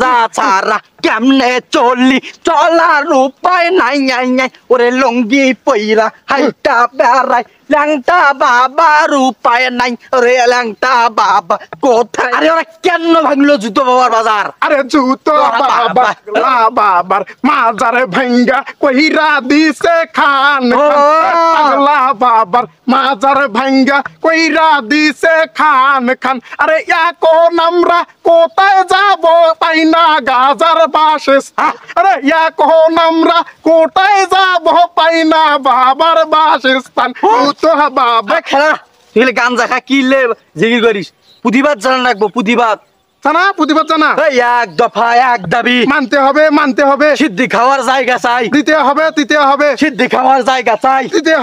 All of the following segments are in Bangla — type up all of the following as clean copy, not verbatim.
যা ছাড়া কেমনে চলি চলার উপায় নাই নাই নাই ওরে লঙ্গি পইরা হাইটা বেড়াই ল্যাংটা বাবার উপায় নাই ওরে ল্যাংটা বাবা কোথায় আরে ওরা কেন ভাঙলো জুতো বাবার বাজার আরে জুতো বাবার মাজারে ভাঙ্গা কইরা দিছে খান পাগলা বাবার মাজার ভাঙ্গা কইরা দিছে খান খান আরে এখন আমরা কোথায় যাব পাই না গাজার বাসেস আরে এখন আমরা কোথায় যাব পাই না বাবার বাসস্থান তো বাবা খেলা তুই গাঞ্জা খা কিলে জিগির করিস পুঁথিবাদ জানা রাখবো পুঁথিবাদ জানা প্রতিবাদ জানা এক দফা এক দাবি মানতে হবে সিদ্ধি খাওয়ার জায়গা চাই দিতে হবে সিদ্ধি খাওয়ার জায়গা চাই দিতে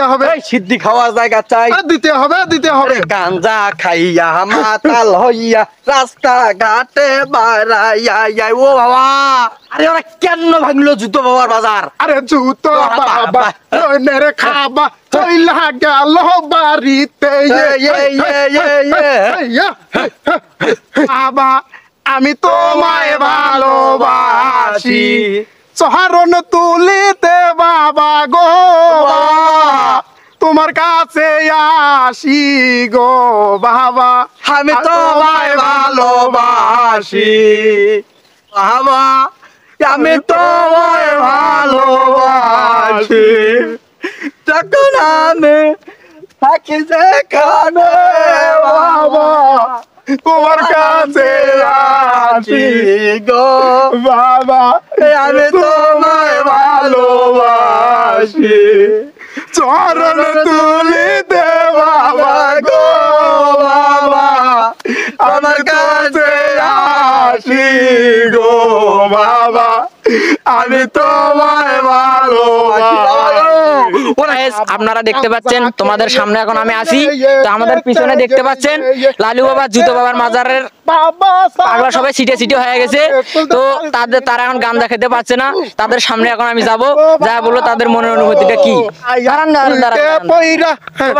হবে সিদ্ধি খাওয়ার জায়গা চাই দিতে হবে গাঞ্জা খাইয়া মাতাল হইয়া রাস্তা ঘাটে বাড়াইয়া ও বাবা আরে ওরা কেন ভাঙলো জুতো বাবার বাজার আরে জুতো বাবা রে খাবা চইলা গেল বাড়িতে বাবা আমি তোমায় ভালোবাসি চরণ তুলিতে বাবা গো তোমার কাছে আসি গো বাবা আমি তোমায় ভালোবাসি বাবা আমি তোমায় ভালোবাসি তখন আমি থাকি যেখানে বাবা তোমার কাছে আসি গো বাবা আমি তোমায় ভালোবাসি চরণ তুলিতে বাবা গো বাবা আমার কাছে আসি গো বাবা আমি তোমায় ভালোবাসি। আপনারা দেখতে পাচ্ছেন তোমাদের সামনে এখন আমি আছি তো আমাদের পিছনে দেখতে পাচ্ছেন লালু বাবা জুতো বাবার মাজারের পাগলা সবাই সিটে সিটে হয়ে গেছে তো তারা এখন গাঁজা খেতে পারছে না তাদের সামনে এখন আমি যাব যা বলবো তাদের মনের অনুভূতিটা কি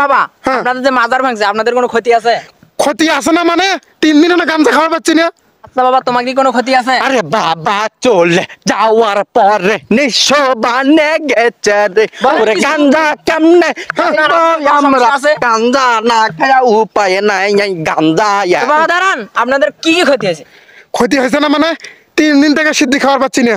বাবা আপনাদের যে মাজার ভাঙছে আপনাদের কোনো ক্ষতি আছে ক্ষতি আছে না মানে 3 দিন না গাঁজা খাওয়ার পাচ্ছি না আচ্ছা বাবা তোমার কি কোনো ক্ষতি আছে আরে বাবা চলে যাওয়ার পরে নিঃসবানে গেছে রে ওরে গাঞ্জা কেমনে আমরা গাঞ্জা না খায়া উপায় নাই গাঞ্জা বাবা দাঁড়ান আপনাদের কি কি ক্ষতি আছে ক্ষতি হয়েছে না মানে 3 দিন থেকে সিদ্ধি খাওয়ার পাচ্ছি না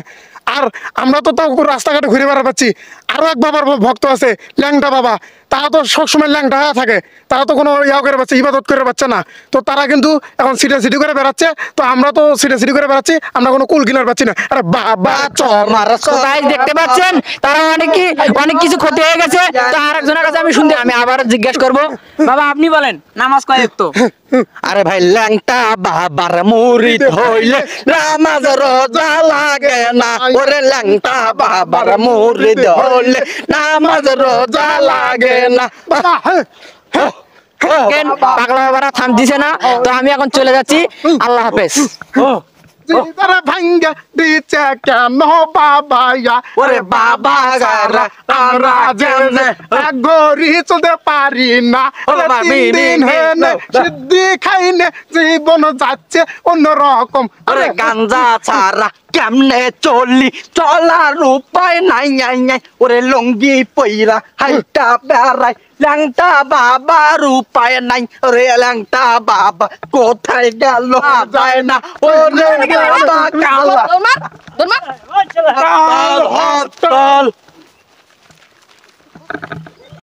আর আমরা তো রাস্তাঘাটে ঘুরে বেড়া পাচ্ছি আরো এক বাবার ভক্ত আছে ল্যাংটা বাবা তারা তো সবসময় ল্যাংটা হয়ে থাকে তারা তো কোনো ইয়া করে পাচ্ছে ইবাদত করে পাচ্ছে না তো তারা কিন্তু এখন সিটি করে বেড়াচ্ছে তো আমরা তো সিটি করে বেড়াচ্ছি আমরা কোনো কুল কিনার পাচ্ছি না আরে বাবা গাইস দেখতে পাচ্ছেন তারা অনেক কিছু ক্ষতি হয়ে গেছে তো আরেকজনের কাছে আমি আবার জিজ্ঞাসা করব বাবা আপনি বলেন নামাজ কয় ওয়াক্ত আরে ভাই ল্যাংটা বাবার মুরিদ হইলে নামাজ রোজা লাগে না ওরে ল্যাংটা বাবার মুরিদ হইলে নামাজ রোজা লাগে না পাগলা বাবারা থাম দিছে না তো আমি এখন চলে যাচ্ছি আল্লাহ হাফেজ ভাঙ্গা দিচ্ছে কেন বাবা ওরে বাবা আমরা জেনে গড়ি চলতে পারি না দিন হেনে সিদ্ধি খাইনে জীবন যাচ্ছে অন্যরকম আরে গাঞ্জা ছাড়া কেমনে চলি চলার উপায় নাই নাই নাই ওরে লঙ্গি পইরা হাইটা বেড়াই ল্যাংটা বাবার উপায় নাই ওরে ল্যাংটা বাবা কোথায় গেল যায় না ওরে বাবা কালা